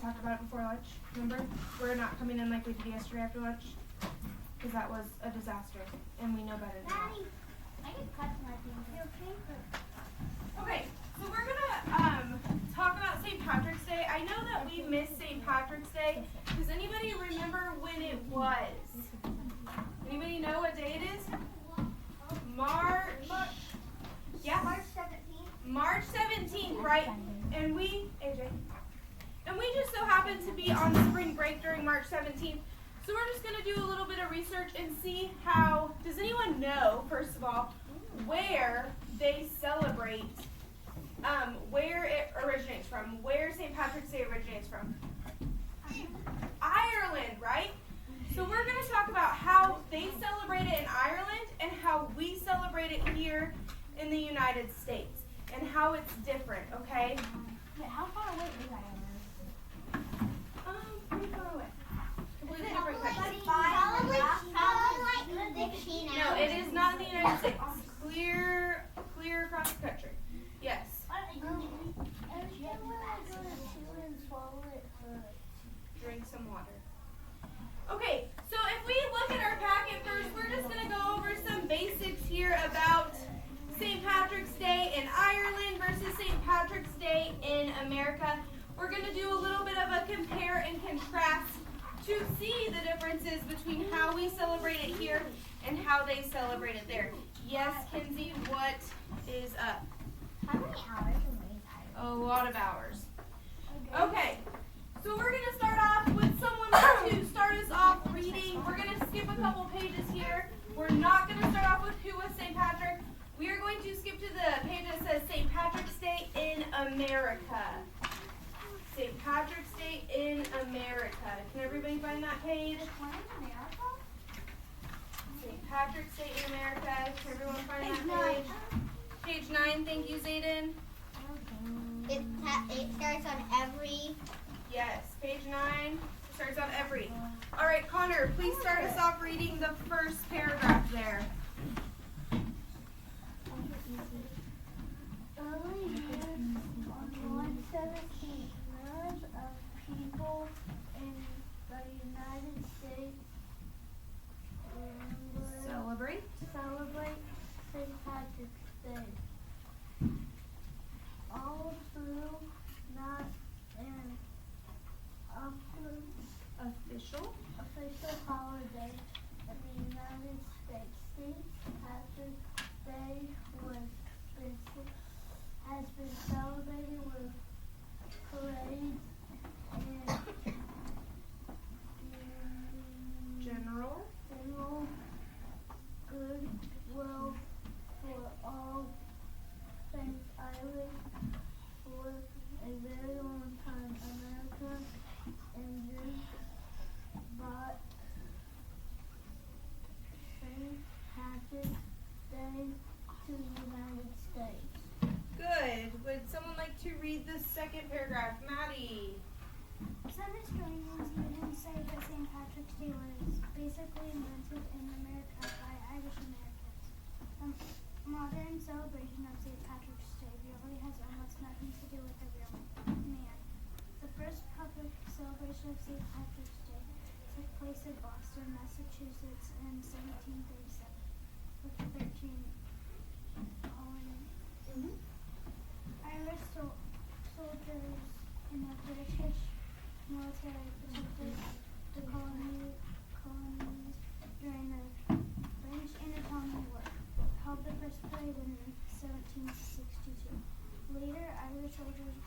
talked about it before lunch. Remember? We're not coming in like we did yesterday after lunch. Because that was a disaster. And we know better than that. I can cut my finger. Okay, so we're going to talk about St. Patrick's Day. I know that we missed St. Patrick's Day. Does anybody remember when it was? Anybody know what day it is? March 17th. March 17th, right? And we just so happened to be on spring break during March 17th. So we're just going to do a little bit of research and see how, does anyone know, first of all, where they celebrate, where it originates from, where St. Patrick's Day originates from? Ireland, right? So we're going to talk about how they celebrate it in Ireland and how we celebrate it here in the United States and how it's different, okay? Wait, how far away is Ireland? Pretty far away. Completely different country. No, it is not in the United States. Clear across the country. Yes. Drink some water. Okay, so if we look at our packet first, we're just going to go over some basics here about St. Patrick's Day in Ireland versus St. Patrick's Day in America. We're going to do a little bit of a compare and contrast to see the differences between how we celebrate it here and how they celebrate it there. Yes, Kinsey, what is up? How many hours in Ireland? A lot of hours. Okay, so we're going to start off with someone to start us off reading. We're going to skip a couple pages here. We're not going to start off with who was St. Patrick. We are going to skip to the page that says St. Patrick's Day in America. St. Patrick's Day in America. Can everybody find that page? St. Patrick's Day in America. Can everyone find that page? Page 9. Thank you, Zayden. It starts on every. Yes, page 9 starts on every. All right, Connor, please start us off reading the first paragraph there. Early years on March 17th, millions of people in the United States Celebrate. St. Patrick's Day. Although not an Official holiday in the United States, St. Patrick's Day has been celebrated with parades and general goodwill for all things Irish for a very long time. America and Jews brought St. Patrick's Day to the United States. Good. Would someone like to read the second paragraph? Maddie. Some historians even say that St. Patrick's Day was basically invented in America by Irish Americans. The modern celebration of St. Patrick's Day really has almost nothing to do with the real man. The first public celebration of St. Patrick's Day took place in Boston, Massachusetts in 1737 with the 13 colonies. Irish soldiers in the British military protected the colonies during the French Independence War, held the first parade in 1762. Later, Irish soldiers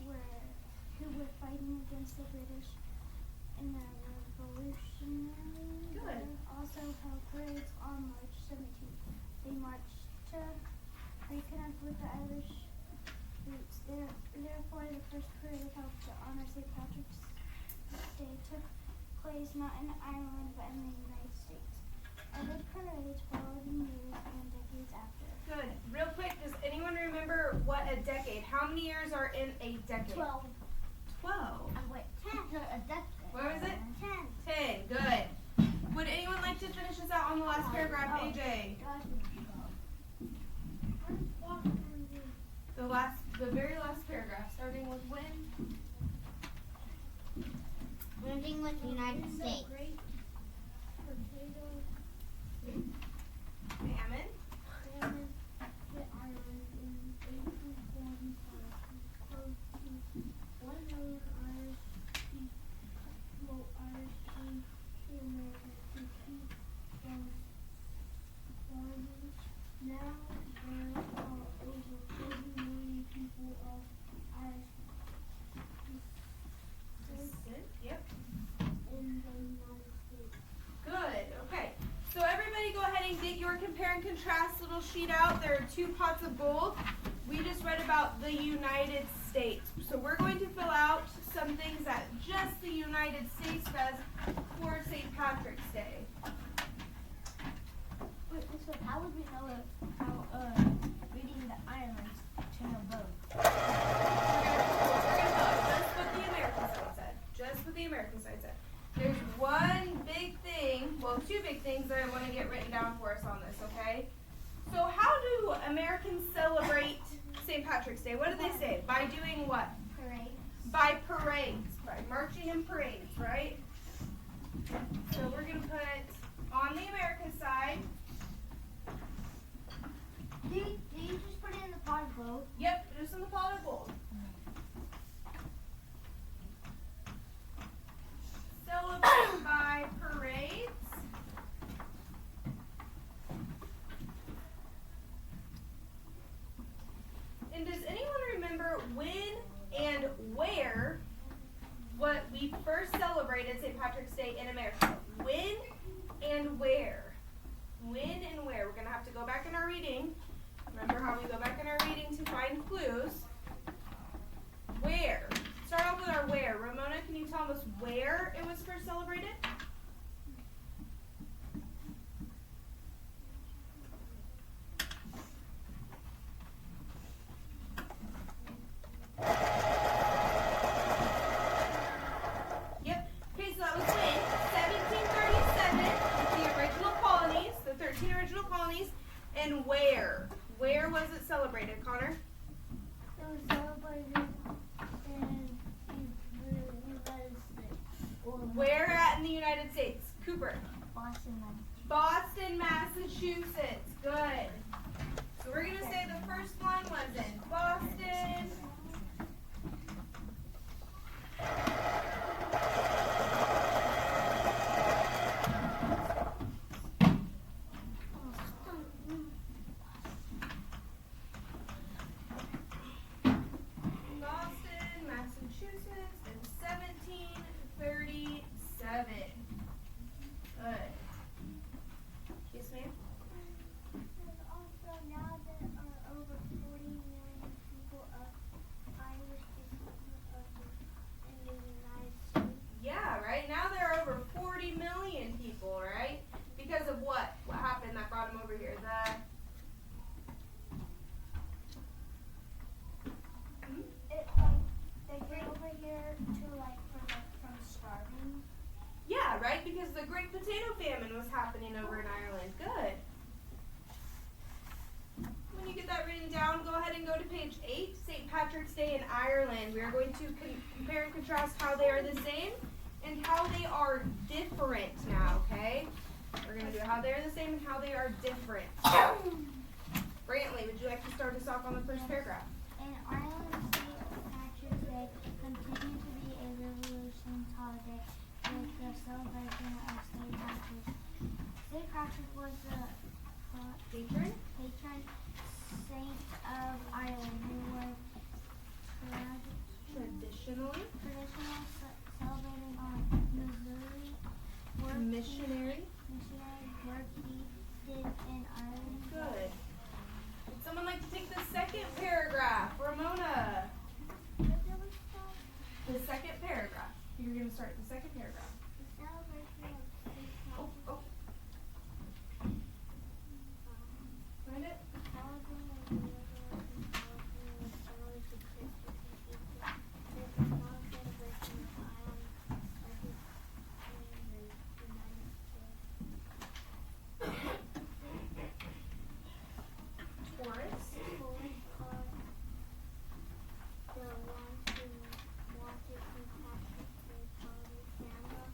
who were fighting against the British in the Revolutionary War also held parades on March 17th. They marched to reconnect with the Irish roots. Therefore, the first parade held to honor St. Patrick's Day took place not in Ireland but in the United States. Other parades followed in years and decades after. Good. Real quick, does anyone remember what a decade? How many years are in a decade? 12. 12. Wait, 10. A decade. What was it? 10. 10. Good. Would anyone like to finish us out on the last paragraph, AJ? The very last paragraph, starting with when? ending with the United States. Great potato Famine. famine hit Ireland in 1845. Close to 1 million Irish people came to America to keep from starving. Now there are over 40 million people of Irish descent Yep. in the United States. Good. Okay. So everybody go ahead and get your compare and contrast little sheet out. There are 2 pots of gold. We just read about the United States. So we're going to fill out some things that just the United States does for St. Patrick's Day. Wait, so how would we know how reading the Ireland's to know both? We're gonna go just what the American side said. Just what the American side said. There's one big thing, well, 2 big things that I want to get written down for us on this, okay? So how do Americans celebrate St. Patrick's Day? What do they say? By doing what? Parades. By parades. By marching in parades, right? So we're going to put on the American side. Do you just put it in the pot of gold? Yep, just in the pot of gold. Celebrate by parades. And does anyone remember when and where what we first celebrated St. Patrick's Day in America? When and where? When and where? We're going to have to go back in our reading. Remember how we go back in our reading to find clues? Where? Start off with our where. Ramona, can you tell us where it was first celebrated? Yep. Okay, so that was when? 1737 with the original colonies, the 13 original colonies. And where? Where was it celebrated, Connor? It was celebrated in the United States. Where at in the United States? Cooper. Boston, Boston, Massachusetts. Good. So we're going to say the first one was in Boston. Boston, Massachusetts in 1737. Good. Yes, ma'am? And also now there are over 40 million people of Irish descent in the United States. Yeah, right? Now there are over 40 million people, right? Because of what? What happened that brought them over here? They came over here to from starving. Yeah, right? Because the Great Potato Famine was happening over in Ireland. Good. When you get that written down, go ahead and go to page 8, St. Patrick's Day in Ireland. We are going to compare and contrast how they are the same and how they are different now, okay? We're going to do how they are the same and how they are different. Brantley, would you like to start us off on the first paragraph? In Ireland, St. Patrick's Day continued to be a revolutionary holiday with the celebration of St. Patrick. St. Patrick was the Patron? patron saint of Ireland, who was Traditionally. celebrated on Missouri work Missionary. missionary work he did in Ireland. Good. Would someone like to take the second paragraph? Ramona. The second paragraph. You're going to start the second paragraph. The celebration of St. Oh, Patrick's oh. Find it? Holiday of the Resurrection California was generally to Christians and Easter. This is not a celebration of Ireland of his in the United States. Tourists. Tourists are the ones who wanted St. Patrick's Day holiday. Santa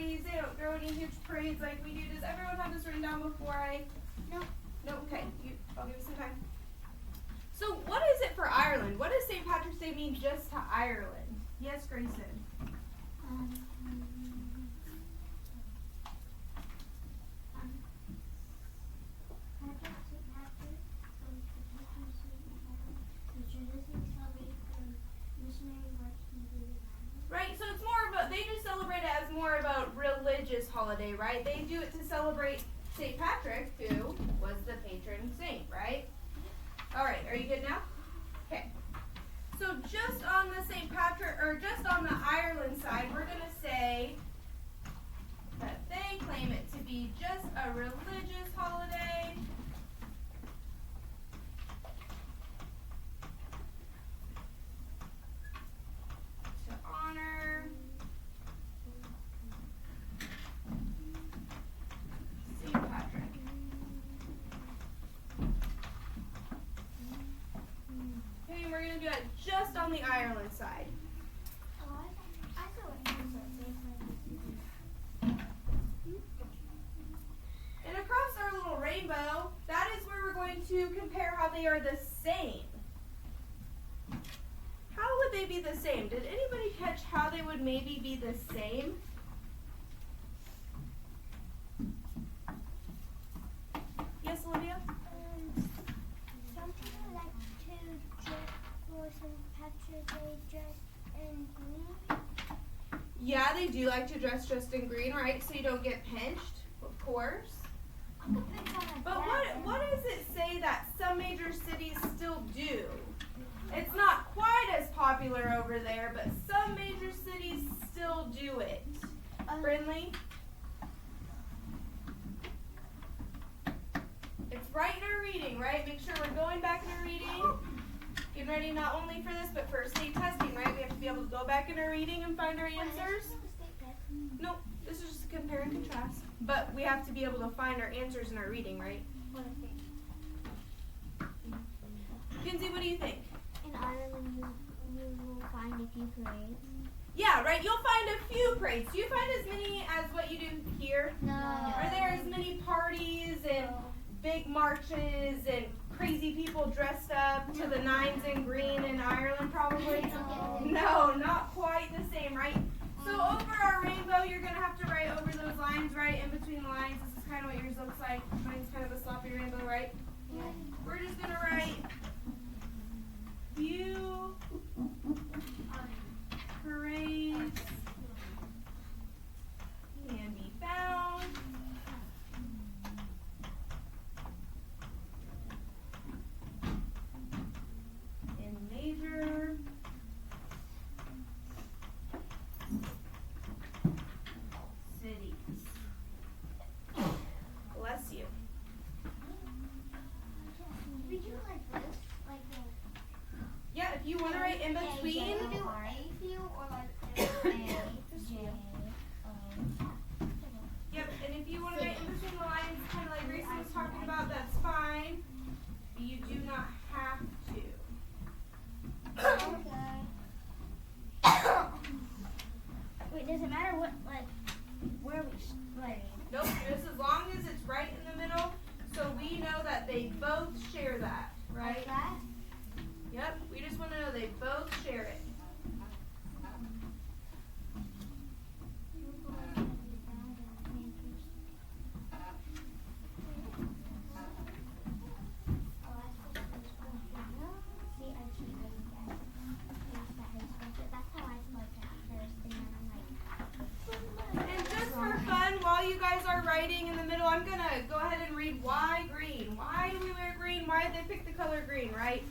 parties. They don't throw any huge parades like we do. Does everyone have this written down before I? No. No. Okay. I'll give you some time. So what is it for Ireland? What does St. Patrick's Day mean just to Ireland? Yes, Grayson. Right, so it's more about, they just celebrate it as more about religious holiday, right? They do it to celebrate St. Patrick, who was the patron saint, right? All right, are you good now? Okay. So just on the St. Patrick, or just on the Ireland side, we're going to say that they claim it to be just a religious holiday. To honor St. Patrick. Okay, and we're going to do that just on the Ireland side. And across our little rainbow, that is where we're going to compare how they are the same. How would they be the same? Did anybody catch how they would maybe be the same? Yes, Olivia? Some people like to dress for St. Patrick's Day dressed in green. Yeah, they do like to dress just in green, right? So you don't get pinched, of course. But what does it say that some major cities still do? It's not quite as popular over there, but some major cities still do it. Brindley? It's right in our reading, right? Make sure we're going back in our reading. Getting ready not only for this, but for state testing, right? We have to be able to go back in our reading and find our answers. Nope, this is just a compare and contrast. But we have to be able to find our answers in our reading, right? Kinsey, what do you think? In Ireland, you will find a few parades. Yeah, right? You'll find a few parades. Do you find as many as what you do here? No. Are there as many parties and big marches and crazy people dressed up to the nines in green in Ireland probably? No, not quite the same, right? So over our rainbow, you're going to have to write over those lines, right? In between the lines, this is kind of what yours looks like. Mine's kind of a sloppy rainbow, right? We're just going to write few parades can be found in major cities. Bless you. We do like this, like Yeah, if you want to write in between. we do a few or like Yep, and if you want to write in between the lines, kind of like Grayson was talking about, that's fine. But you do not have to. Wait, does it matter what, like, where we writing? Nope, just as long as it's right in the middle, so we know that they both share that, right? Like that? Yep, we just want to know they both share it. And just for fun, while you guys are writing in the middle, I'm going to go ahead and read why green. Why do we wear green? Why did they pick the color green, right?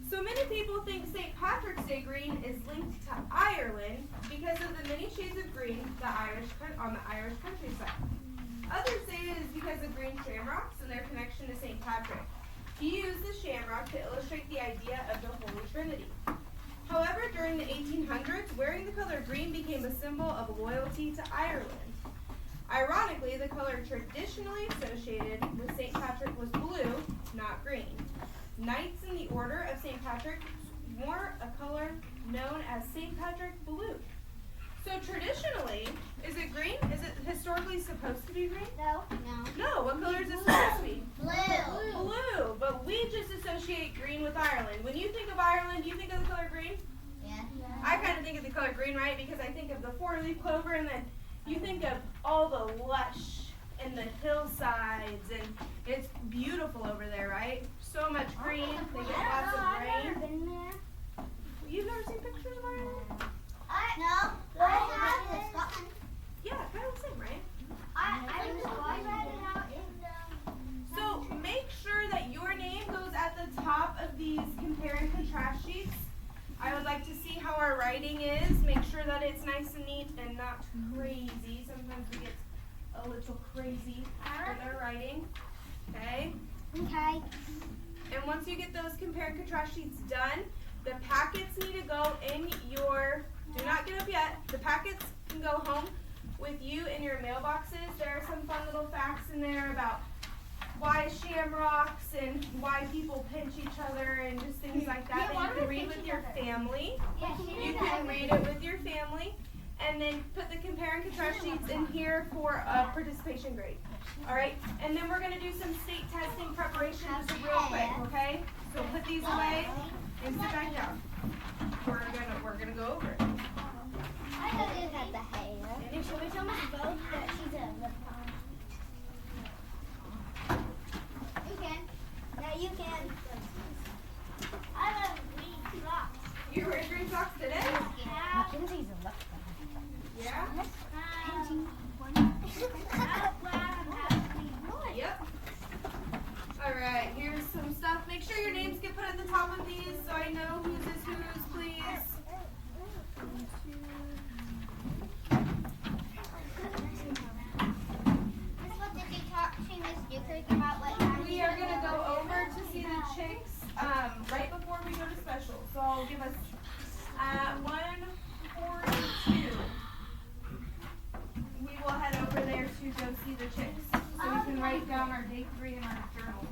So many people think St. Patrick's Day green is linked to Ireland because of the many shades of green on the Irish countryside. Others say it is because of green shamrocks and their connection to St. Patrick. He used the shamrock to illustrate the idea of the Holy Trinity. However, during the 1800s, wearing the color green became a symbol of loyalty to Ireland. Ironically, the color traditionally associated with St. Patrick was blue, not green. Knights in the Order of St. Patrick wore a color known as St. Patrick blue. So traditionally, Is it green? Is it historically supposed to be green? No. No. What color is it supposed to be? Blue. Blue. But we just associate green with Ireland. When you think of Ireland, do you think of the color green? Yeah. I kind of think of the color green, right? Because I think of the four-leaf clover, and then you think of all the lush and the hillsides, and it's beautiful over there, right? So much green. They get lots of rain. Been there. You've never seen pictures of Ireland? No. I have in Scotland. Yeah, kind of the same, right? I read it out in So make sure that your name goes at the top of these compare and contrast sheets. I would like to see how our writing is. Make sure that it's nice and neat and not crazy. Sometimes we get a little crazy with our writing. Okay? Okay. And once you get those compare and contrast sheets done, the packets need to go in your, do not get up yet. The packets can go home with you in your mailboxes. There are some fun little facts in there about why shamrocks and why people pinch each other and just things like that that you can read with your family. You can read it with your family. And then put the compare and contrast sheets in here for a participation grade. All right? And then we're going to do some state testing preparation just real quick, okay? So put these away and sit back down. We're gonna go over it. I know you have the hair. And Should we tell Miss Bo that she's a You can. Yeah, you can. I love green socks. you wearing green socks today? Yeah. Mackenzie's a left. Yeah? Yep. All right, here's some stuff. Make sure your names get put at the top of these so I know whose is whose, please. We are going to go over to see the chicks right before we go to special. So I'll give us 1:42. We will head over there to go see the chicks so we can write down our day 3 in our journals.